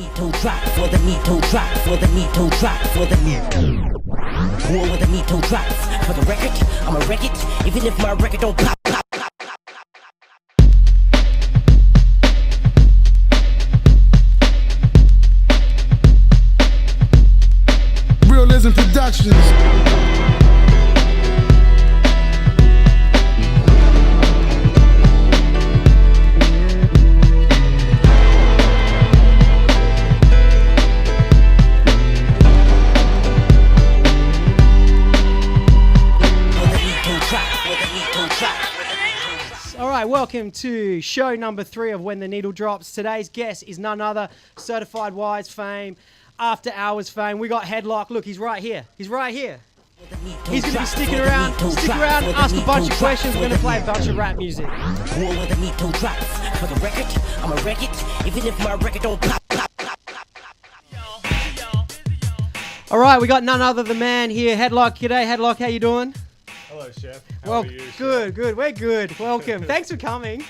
Neato drop, for the Neato drop, for the Neato drop, for the Neato. War with the Neato drops. For the record, I'ma wreck it, even if my record don't pop. Realism Productions. All right, welcome to show number 3 of When the Needle Drops. Today's guest is none other, Certified Wise fame, After Hours fame. We got Headlock. Look, he's right here. He's right here. He's going to be sticking around. Stick around, ask a bunch of questions. We're going to play a bunch of rap music. War with the Neato drops. For the record, I'ma wreck it, even if my record don't pop. All right, we got none other than man here, Headlock. G'day, Headlock. How you doing? Hello, Chef. How Well, are you, Chef? good. We're good. Welcome. Thanks for coming.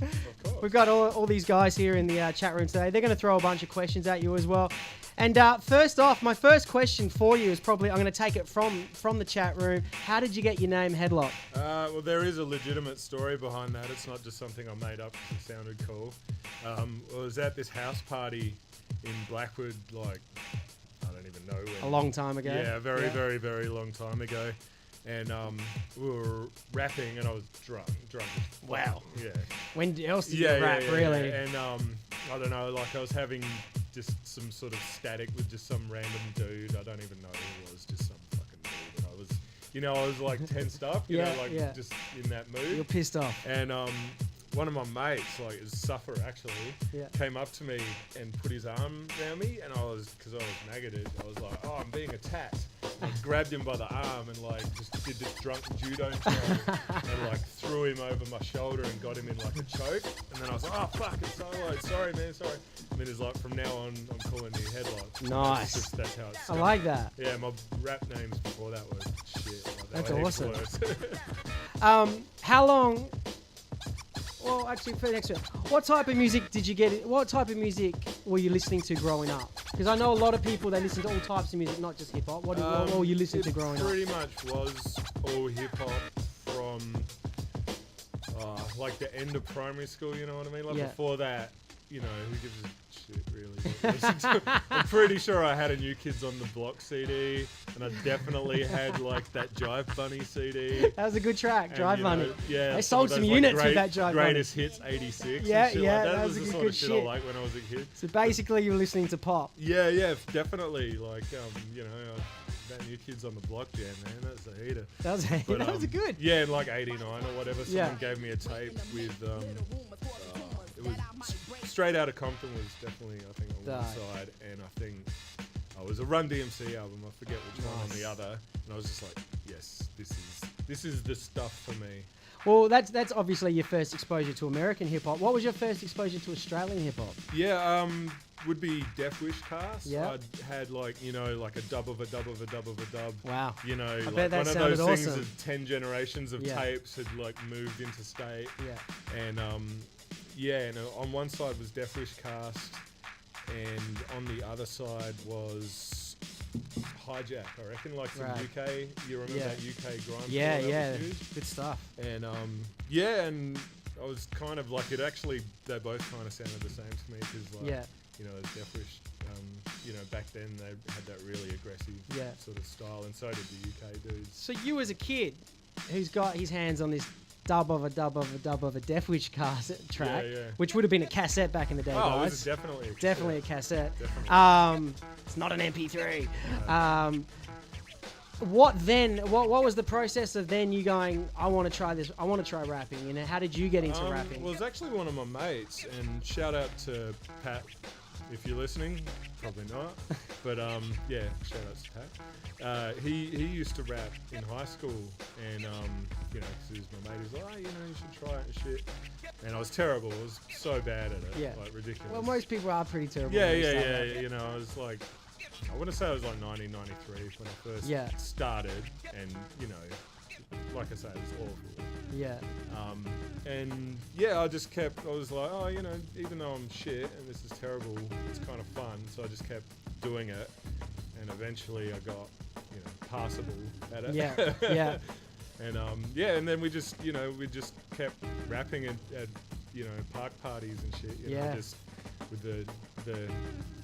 Of course. We've got all these guys here in the chat room today. They're going to throw a bunch of questions at you as well. And first off, my first question for you is probably, I'm going to take it from the chat room. How did you get your name, Headlock? Well, there is a legitimate story behind that. It's not just something I made up because it sounded cool. I was at this house party in Blackwood, like, I don't even know when. A long time ago. Yeah, very long time ago. And we were rapping, and I was drunk. Wow. Yeah. When else did you rap, really? And I don't know, like I was having just some sort of static with just some random dude. I don't even know who it was, just some fucking dude. And I was, I was like tensed up, just in that mood. You're pissed off. And one of my mates, like his sufferer actually, came up to me and put his arm around me, and because I was maggoted, I was like, oh, I'm being attacked. I grabbed him by the arm and like just did this drunk judo throw and like threw him over my shoulder and got him in like a choke. And then I was like, oh fuck, it's solo, sorry man, sorry. And then he's like, from now on, I'm calling you Headlock. Nice. That's how it's. I like that. Yeah, my rap names before that was shit. Like, That's were heaps awesome. worse. How long? Well, actually, for the next one, what type of music did you get? What type of music were you listening to growing up? Because I know a lot of people, they listen to all types of music, not just hip hop. What were you listening to growing up? Pretty much was all hip hop from like the end of primary school. You know what I mean? Like before that, who gives a shit really? I'm pretty sure I had a New Kids on the Block CD, and I definitely had like that Jive Bunny CD. That was a good track, Jive Bunny. Yeah, they sold some units with that Jive Bunny. Greatest Hits '86. Yeah, and shit yeah, like that. that was the a sort good of shit shit. I liked when I was a kid. So basically, you were listening to pop. Yeah, definitely. Like, that New Kids on the Block jam, man, that's a heater. That was a good. Yeah, in like '89 or whatever, someone gave me a tape with it was Straight Outta Compton was definitely, I think, on one side, and I think it was a Run DMC album. I forget which one on the other, and I was just like, yes, this is the stuff for me. Well, that's obviously your first exposure to American hip hop. What was your first exposure to Australian hip hop? Yeah, would be Death Wish cast. Yeah. I'd had like like a dub of a dub of a dub of a dub. Wow. I bet like that one of sounded those things awesome. that 10 generations of tapes had like moved into state. Yeah. And and on one side was Death Wish cast, and on the other side was Hijack. I reckon like some UK. You remember that UK grime? Yeah. Good stuff. And and I was kind of like, they both kind of sounded the same to me because like Death Wish, back then they had that really aggressive sort of style, and so did the UK dudes. So you as a kid who's got his hands on this dub of a Death Wish cassette track, which would have been a cassette back in the day, guys. Oh, it was definitely a cassette. Definitely. It's not an MP3. What was the process of then you going, I want to try this, I want to try rapping, and how did you get into rapping? Well, it was actually one of my mates, and shout out to Pat, if you're listening, probably not, but shout out to Pat. He used to rap in high school, and because he was my mate, he was like, you should try it and shit. And I was terrible. I was so bad at it, like ridiculous. Well, most people are pretty terrible. Yeah. I was like, I want to say it was like 1993 when I first started, and like I say, it was awful. Yeah. I just kept. I was like, even though I'm shit and this is terrible, it's kind of fun. so I just kept doing it, and eventually I got, you know, passable at it. Yeah, yeah. And and then we just kept rapping at you know, park parties and shit. You know, just with the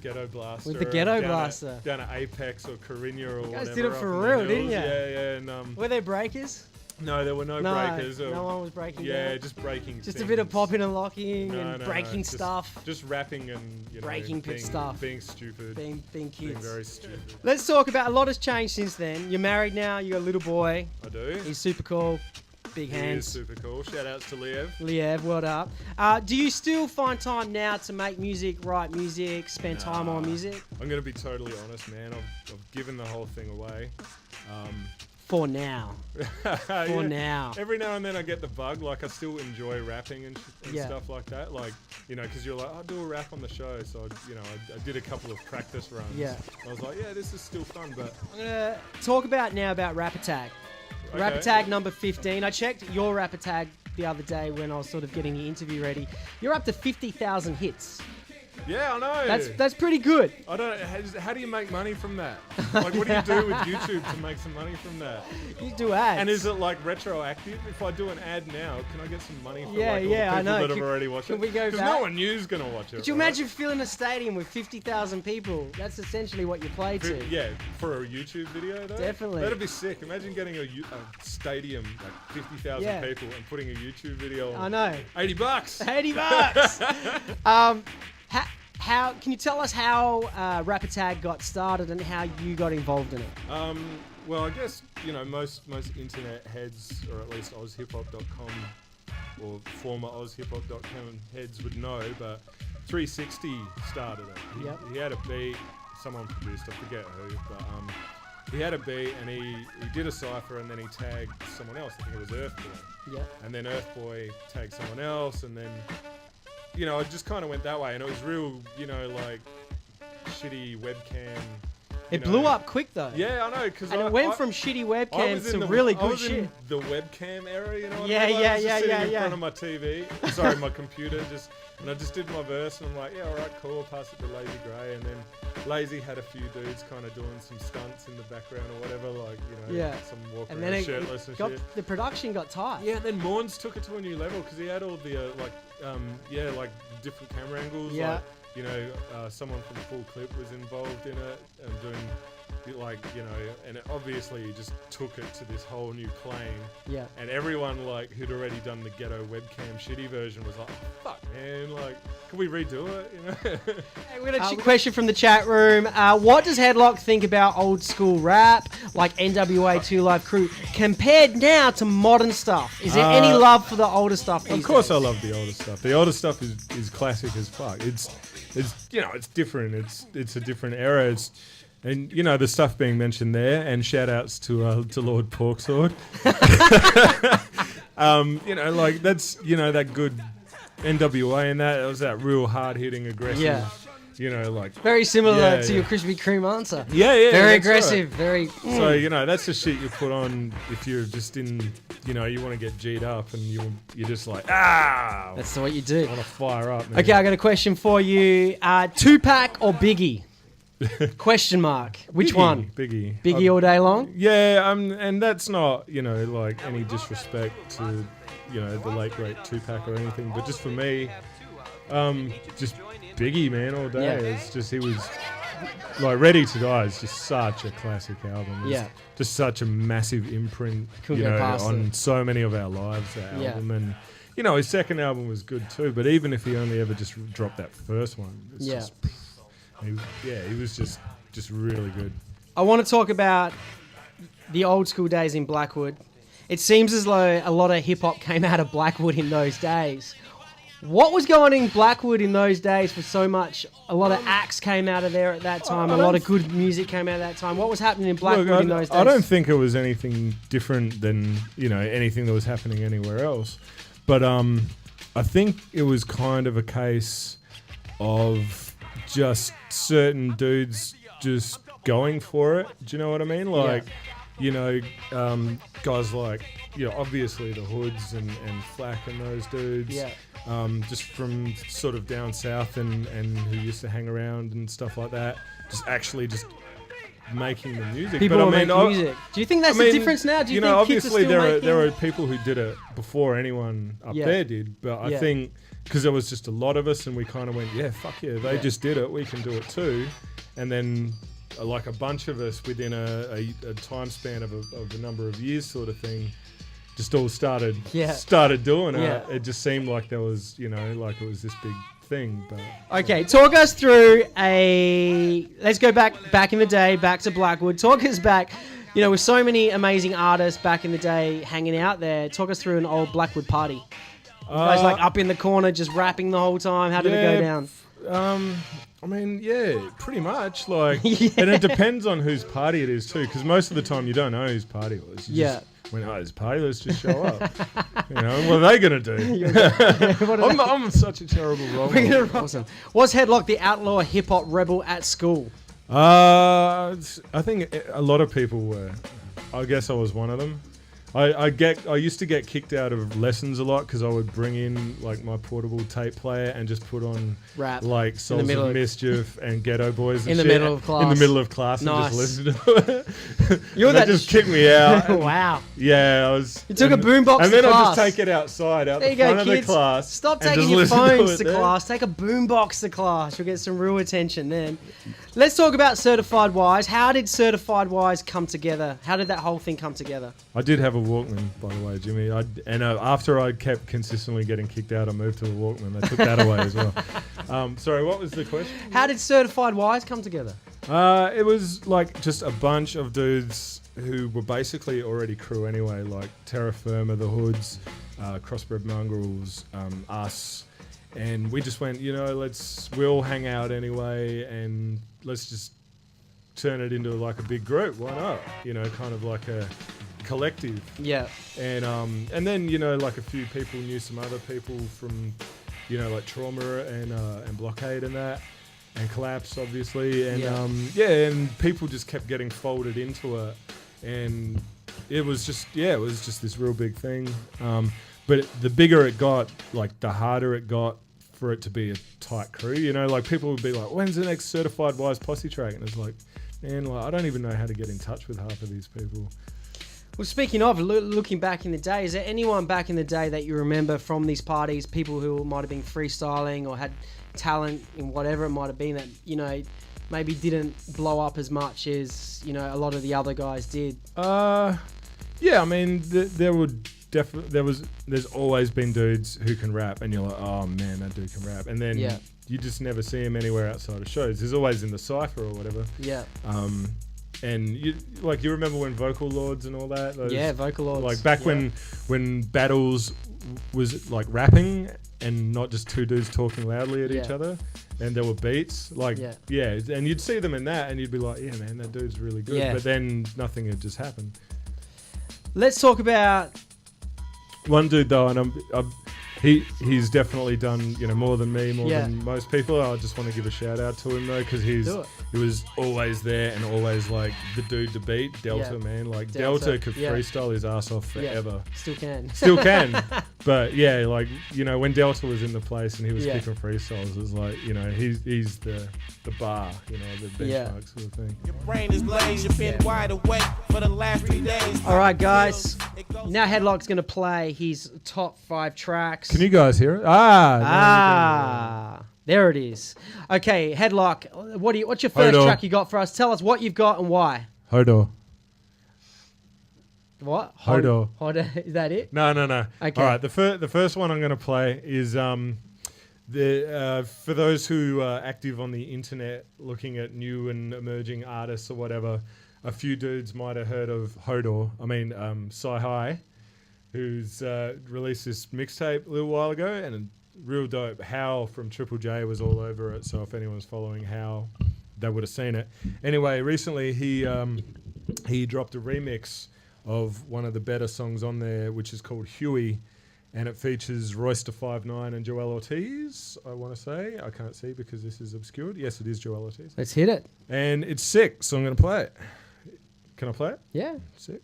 ghetto blaster. With the ghetto blaster. Down at Apex or Corinna or whatever. You guys did it up for in the real, hills. didn't you? Yeah, and Were there breakers? no, there were no breakers. No one was breaking. Yeah, down? just breaking. Just things. a bit of popping and locking No, and no, breaking just- stuff. Just rapping and, you know, Breaking pit stuff. being stupid, Being being kids. very stupid. Let's talk about, a lot has changed since then. You're married now. You got a little boy. I do. He's super cool. Big He is hands. super cool. Shout outs to Liev. Liev, well up. Do you still find time now to make music, write music, spend time on music? I'm gonna be totally honest, man. I've given the whole thing away. For now. For now. Every now and then I get the bug. Like, I still enjoy rapping and Yeah. stuff like that. Like, you know, because you're like, I'll do a rap on the show. So, I did a couple of practice runs. Yeah. I was like, yeah, this is still fun, but I'm going to talk about now about Rap Attack. Okay. Rap Attack number 15. I checked your Rap Attack the other day when I was sort of getting the interview ready. You're up to 50,000 hits. yeah, I know. That's pretty good. I don't. How do you make money from that? Like, what do you do with YouTube to make some money from that? You do ads. And is it like retroactive? If I do an ad now, can I get some money from Yeah, like all yeah, I the people know. that have already watched can it? we go Because back? no one new's gonna watch it. Could you right? imagine filling a stadium with 50,000 people? That's essentially what you play to. Yeah, for a YouTube video though. Definitely. That'd be sick. Imagine getting a stadium like 50,000 Yeah. people and putting a YouTube video on. I know. $80. 80 bucks. How can you tell us how Rap Attack got started and how you got involved in it? Well, I guess, you know, most internet heads, or at least ozhiphop.com or former ozhiphop.com heads would know, but 360 started it. Yep. He had a beat, someone produced, I forget who, but he had a beat and he did a cypher and then he tagged someone else. I think it was Earthboy. Yeah. And then Earthboy tagged someone else, and then, you know, it just kind of went that way, and it was real, you know, like shitty webcam. It blew up quick though. Yeah, I know, because And it went from shitty webcams to really good shit. In the webcam era, you know what Yeah, I mean? yeah, I was just yeah, sitting yeah, in yeah. front of my TV, sorry, my computer, and I just did my verse, and I'm like, yeah, all right, cool, I'll pass it to Lazy Gray, and then Lazy had a few dudes kind of doing some stunts in the background or whatever, like, you know, some walk And around then shirtless and got, shit. the production got tight. Yeah, and then Morns took it to a new level because he had all the like different camera angles. Yeah. Like, you know, someone from Full Clip was involved in it and doing, like, you know, and it obviously just took it to this whole new plane. Yeah. And everyone, like, who'd already done the ghetto webcam shitty version was like, oh, fuck, man, like, can we redo it? You know? Hey, we got a question from the chat room. What does Headlock think about old school rap, like NWA 2 Live Crew, compared now to modern stuff? Is there any love for the older stuff these Of course, days? I love the older stuff. The older stuff is classic as fuck. It's you know, it's different. It's a different era. And you know, the stuff being mentioned there, and shout outs to Lord Porksword. You know, like, that's, you know, that good NWA, and that was that real hard hitting, aggressive. Yeah. You know, like, Very similar Yeah, to yeah. your Krispy Kreme answer. yeah, Very that's aggressive. right. Very. So, you know, that's the shit you put on if you're just in, you know, you want to get G'd up and you're just like, That's what you do. want to fire up, man. Okay, I got a question for you. Tupac or Biggie? Question mark. Which one? Biggie. Biggie all day long? Yeah, and that's not, you know, like, any disrespect to, you know, the late great Tupac or anything, but just for me, just Biggie, man, all day. Yeah. It's just, he was like, Ready to Die is just such a classic album. It's Yeah. just such a massive imprint, Couldn't you go know, past on it. so many of our lives. That Yeah. album, and you know, his second album was good too. But even if he only ever just dropped that first one, it's Yeah. just, he was just really good. I want to talk about the old school days in Blackwood. It seems as though a lot of hip hop came out of Blackwood in those days. What was going on in Blackwood in those days for so much? A lot of acts came out of there at that time. A lot of good music came out at that time. What was happening in Blackwood Look, in those days? I don't think it was anything different than, you know, anything that was happening anywhere else. But I think it was kind of a case of just certain dudes just going for it. Do you know what I mean? Like, you know, guys like, you know, obviously the Hoods and Flack and those dudes. Yeah. just from sort of down south and who used to hang around and stuff like that. Just making the music. People but will make music. Do you think that's the difference now? Do you think obviously kids are still there are people who did it before anyone up there did, but I think because there was just a lot of us and we kind of went, yeah, fuck yeah, they just did it, we can do it too. And then like a bunch of us within a time span of a number of years sort of thing just all started doing it. It just seemed like there was, like it was this big thing. But okay, talk us through let's go back in the day, back to Blackwood. Talk us back, with so many amazing artists back in the day hanging out there. Talk us through an old Blackwood party. You guys like up in the corner just rapping the whole time. How did it go down? Pretty much. Like, and it depends on whose party it is too, because most of the time you don't know whose party it was. You just went, this party, let's just show up. What are they gonna do? I'm such a terrible role model. Awesome. Was Headlock the outlaw hip hop rebel at school? I think a lot of people were. I guess I was one of them. I used to get kicked out of lessons a lot because I would bring in like my portable tape player and just put on rap, like Souls of Mischief and Ghetto Boys and in the middle of class. In the middle of class, nice. And just listen to it. You're that just kicked me out. Wow. Yeah, I was. You took a boombox and to then class. I'd just take it outside out there the front of kids. the class. Stop taking your phones to class. Take a boombox to class. You'll get some real attention then. Let's talk about Certified Wise. How did Certified Wise come together? How did that whole thing come together? I did have a Walkman, by the way, Jimmy. After I kept consistently getting kicked out, I moved to the Walkman. They took that away as well. Sorry, what was the question? How did Certified Wise come together? It was like just a bunch of dudes who were basically already crew anyway, like Terra Firma, The Hoods, Crossbred Mongrels, us. And we just went, we'll hang out anyway and let's just turn it into like a big group. Why not? Kind of like a collective. Yeah. And then, like a few people knew some other people from, like Trauma and Blockade and that, and Collapse, obviously. And, and people just kept getting folded into it. And it was just this real big thing. But the bigger it got, like the harder it got for it to be a tight crew. Like people would be like, when's the next Certified Wise posse track? And it's like, man, I don't even know how to get in touch with half of these people. Well, speaking of looking back in the day, is there anyone back in the day that you remember from these parties, people who might have been freestyling or had talent in whatever it might have been that, maybe didn't blow up as much as, a lot of the other guys did? Yeah, I mean, there's always been dudes who can rap and you're like, oh man, that dude can rap. And then you just never see him anywhere outside of shows. There's always in the cypher or whatever. Yeah. And you remember when Vocal Lords and all that? Vocal Lords. Like back when battles was like rapping and not just two dudes talking loudly at each other, and there were beats. And you'd see them in that, and you'd be like, yeah, man, that dude's really good. Yeah. But then nothing had just happened. Let's talk about one dude though, and he's definitely done more than me, more than most people. I just want to give a shout out to him though, because he was always there and always like the dude to beat. Delta, man, like Delta could freestyle his ass off forever. Still can. But when Delta was in the place and he was kicking freestyles, it was like he's the bar, the benchmark sort of thing. Your brain is blazed, you've been wide awake for the last 3 days. All right, guys. Now Headlock's going to play his top 5 tracks. Can you guys hear it? There it is. Okay, Headlock, what's your first track you got for us? Tell us what you've got and why. Hodo. What? Hodo. Is that it? No. Okay. All right, the first one I'm going to play is for those who are active on the internet looking at new and emerging artists or whatever, a few dudes might have heard of Hodor. Sci-Hi, who's released this mixtape a little while ago, and real dope. How from Triple J was all over it, so if anyone's following How, they would have seen it. Anyway, recently he dropped a remix of one of the better songs on there, which is called Huey, and it features Royster 5'9" and Joel Ortiz, I want to say. I can't see because this is obscured. Yes, it is Joel Ortiz. Let's hit it. And it's sick, so I'm going to play it. Can I play it? Yeah. Sick.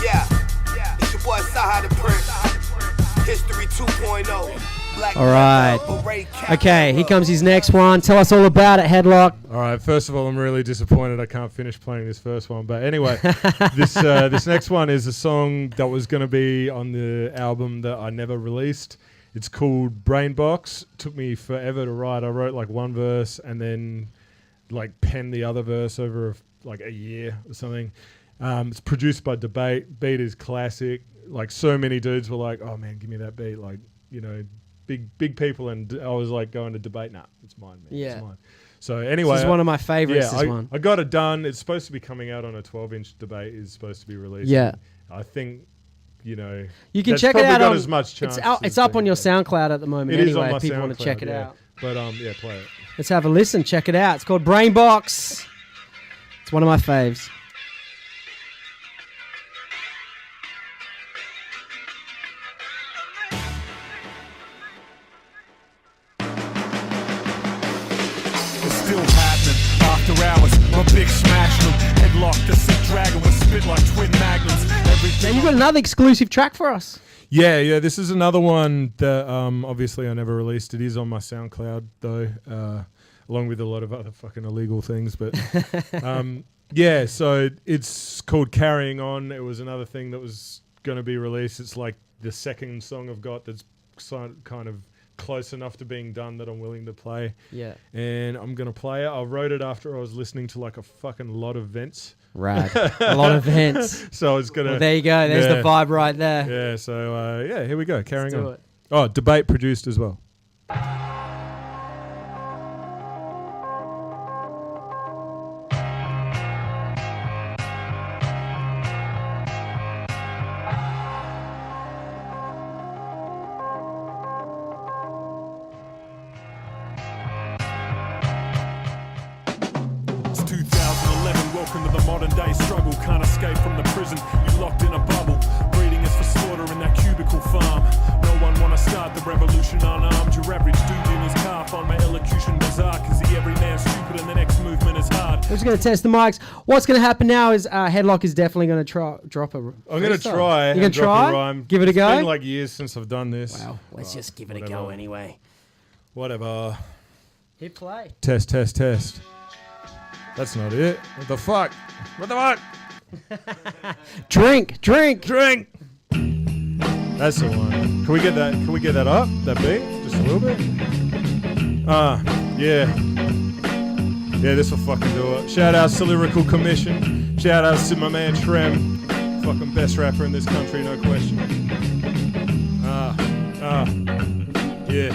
Yeah. It's your boy Saha the Prince. History 2.0. All right. Okay, here comes his next one. Tell us all about it, Headlock. All right. First of all, I'm really disappointed I can't finish playing this first one. But anyway, this next one is a song that was going to be on the album that I never released. It's called Brainbox. Took me forever to write. I wrote like one verse and then like penned the other verse over like a year or something. It's produced by Debate. Beat is classic. Like so many dudes were like, "Oh man, give me that beat!" Like big people, and I was like going to Debate. Nah, it's mine, man. Yeah. It's mine. So anyway, This is one of my favorites. I got it done. It's supposed to be coming out on a 12-inch. Debate is supposed to be released. Yeah. I think. You can check it out. Got as much chance it's up on your SoundCloud at the moment. It is on anyway, my if people SoundCloud, want to check it out. But play it. Let's have a listen. Check it out. It's called Brainbox. It's one of my faves. It's still happening after hours. My big smash them. Headlock, the sick dragon with spit like twin magnums. Now you've got another exclusive track for us. Yeah. This is another one that obviously I never released. It is on my SoundCloud though, along with a lot of other fucking illegal things. But so it's called Carrying On. It was another thing that was going to be released. It's like the second song I've got that's kind of close enough to being done that I'm willing to play. Yeah. And I'm going to play it. I wrote it after I was listening to like a fucking lot of vents. Right. A lot of vents. So it's going to... Well, there you go. There's the vibe right there. Yeah, so here we go. Carrying Let's do on. it. Oh, Debate produced as well. 2011, welcome to the modern day struggle. Can't escape from the prison, you locked in a bubble. Breeding is for slaughter in that cubicle farm. No one wanna start the revolution unarmed. Your average dude in his car find my elocution bizarre. Cause the every man's stupid and the next movement is hard. We're just going to test the mics. What's going to happen now is Headlock is definitely going to drop a... I'm going to try. You're going to try? A rhyme. Give it a go? It's been like years since I've done this. Well, let's just give it a go anyway. Whatever. Hit play. Test. That's not it. What the fuck? Drink. That's the one. Can we get that up? That beat? Just a little bit? Yeah. Yeah, this will fucking do it. Shout outs to Lyrical Commission. Shout outs to my man Trem. Fucking best rapper in this country, no question. Yeah.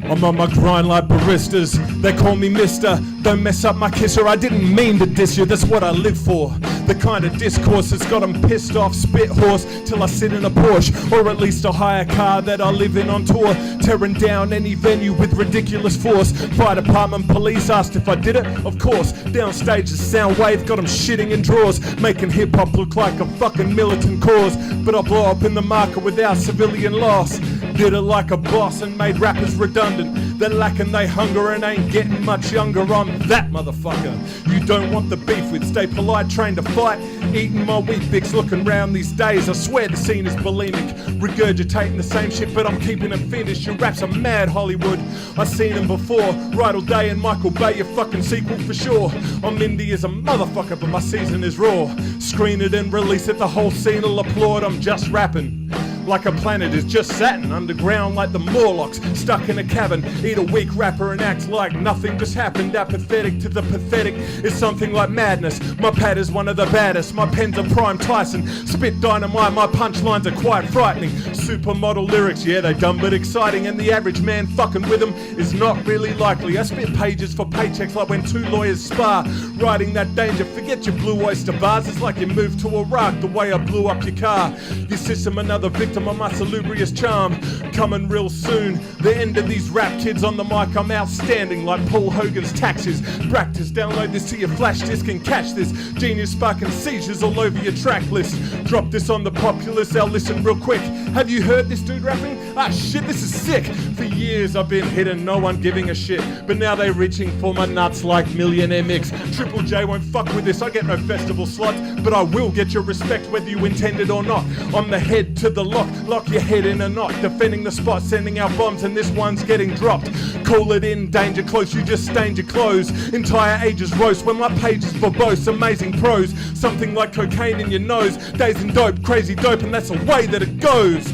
I'm on my grind like baristas. They call me Mister. Don't mess up my kisser. I didn't mean to diss you. That's what I live for. The kind of discourse that's got them pissed off, spit horse, till I sit in a Porsche, or at least a hire car that I live in on tour, tearing down any venue with ridiculous force. Fire department police asked if I did it, of course. Downstage the sound wave got them shitting in drawers, making hip hop look like a fucking militant cause. But I blow up in the market without civilian loss. Did it like a boss and made rappers redundant. They're lacking they hunger and ain't getting much younger. I'm that motherfucker you don't want the beef with. Stay polite, trained to fight. Eating my wheat bix, looking round these days. I swear the scene is bulimic. Regurgitating the same shit, but I'm keeping it finished. Your raps are mad, Hollywood. I seen them before. Right all day and Michael Bay, your fucking sequel for sure. I'm indie as a motherfucker, but my season is raw. Screen it and release it, the whole scene will applaud. I'm just rapping. Like a planet is just Saturn, underground like the Morlocks, stuck in a cabin. Eat a weak rapper and act like nothing just happened. Apathetic to the pathetic is something like madness. My pad is one of the baddest, my pen's a prime Tyson. Spit dynamite, my punchlines are quite frightening. Supermodel lyrics, yeah they dumb but exciting. And the average man fucking with them is not really likely. I spit pages for paychecks like when two lawyers spar. Riding that danger, forget your blue oyster bars. It's like you moved to Iraq the way I blew up your car. Your system another victim to my salubrious charm. Coming real soon, the end of these rap kids on the mic. I'm outstanding like Paul Hogan's taxes. Practice, download this to your flash disk and catch this. Genius sparking seizures all over your track list. Drop this on the populace, I'll listen real quick. Have you heard this dude rapping? Ah shit, this is sick. For years I've been hidden, no one giving a shit. But now they're reaching for my nuts like Millionaire Mix. Triple J won't fuck with this, I get no festival slots. But I will get your respect whether you intend it or not. I'm the head to the lock, lock your head in a knot. Defending the spot, sending out bombs and this one's getting dropped. Call it in, danger close, you just stained your clothes. Entire ages roast when my page is verbose. Amazing prose, something like cocaine in your nose. Days and dope, crazy dope, and that's the way that it goes.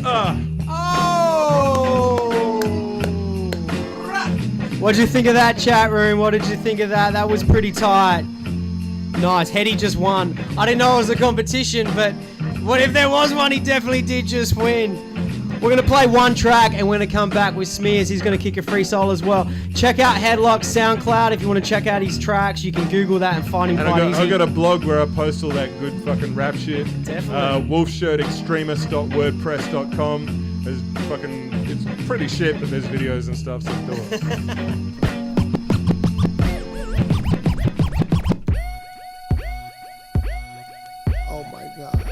What did you think of that, chat room? What did you think of that? That was pretty tight. Nice. Heady just won. I didn't know it was a competition, but what if there was one? He definitely did just win. We're going to play one track and we're going to come back with Smears. He's going to kick a free soul as well. Check out Headlock's SoundCloud if you want to check out his tracks. You can Google that and find him quite easy. I got a blog where I post all that good fucking rap shit. Definitely. wolfshirtextremist.wordpress.com. It's pretty shit, but there's videos and stuff, so do it. Oh my God.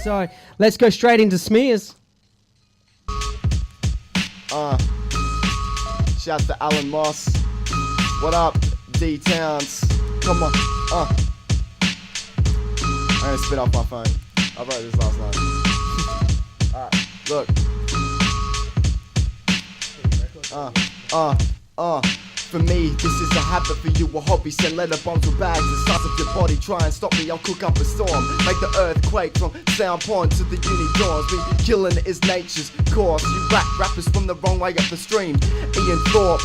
So let's go straight into Smears. Shouts to Alan Moss. What up, D Towns? Come on. I'm gonna spit off my phone. I wrote this last night. Alright, look. For me, this is a habit, for you a hobby. Send letter bombs with bags the size of your body. Try and stop me, I'll cook up a storm. Make the earthquake from Sound Pond to the uni dawns. We killing is nature's course. You rappers from the wrong way up the stream. Ian Thorpe.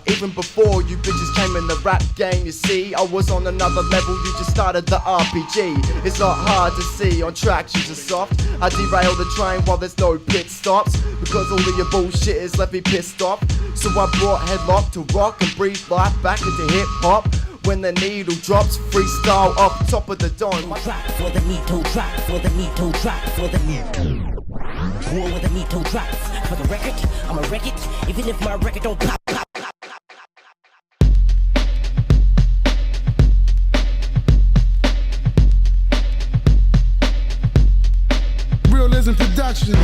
Even before you bitches came in the rap game, you see, I was on another level, you just started the RPG. It's not hard to see, on tracks you just soft. I derail the train while there's no pit stops, because all of your bullshit has left me pissed off. So I brought Headlock to rock and breathe life back into hip hop. When the needle drops, freestyle off top of the dome. Drop for the needle, drop for the needle, drop for the needle. War with the needle drops. For the record, I'ma wreck it, even if my record don't pop. Realism Productions.